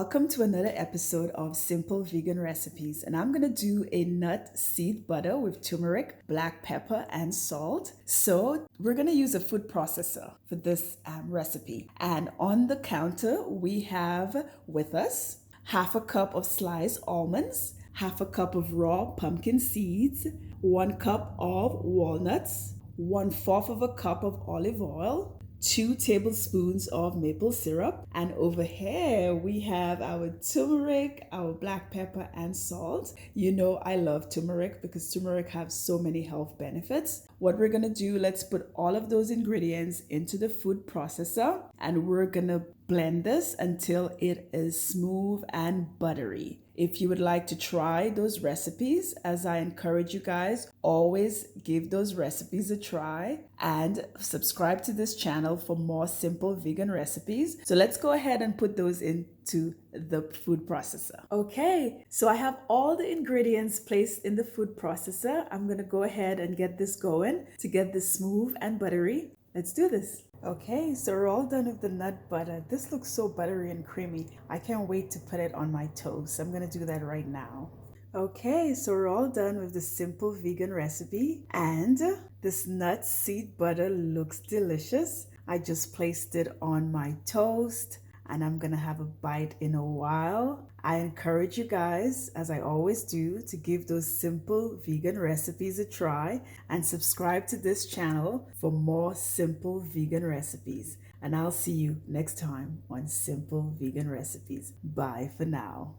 welcome to another episode of Simple Vegan Recipes. And I'm gonna do a nut seed butter with turmeric, black pepper, and salt. So we're gonna use a food processor for this recipe. And on the counter, we have with us half a cup of sliced almonds, half a cup of raw pumpkin seeds, 1 cup of walnuts, 1/4 of a cup of olive oil, 2 tablespoons of maple syrup, and over here we have our turmeric, our black pepper, and salt. You know I love turmeric because turmeric has so many health benefits. What we're gonna do, let's put all of those ingredients into the food processor and we're gonna blend this until it is smooth and buttery. If you would like to try those recipes, as I encourage you guys, always give those recipes a try and subscribe to this channel for more simple vegan recipes. So let's go ahead and put those into the food processor. Okay, so I have all the ingredients placed in the food processor. I'm gonna go ahead and get this going to get this smooth and buttery. Let's do this. Okay, so we're all done with the nut butter. This looks so buttery and creamy. I can't wait to put it on my toast. I'm gonna do that right now. Okay, so we're all done with the simple vegan recipe, and this nut seed butter looks delicious. I just placed it on my toast and I'm gonna have a bite in a while. I encourage you guys, as I always do, to give those simple vegan recipes a try and subscribe to this channel for more simple vegan recipes. And I'll see you next time on Simple Vegan Recipes. Bye for now.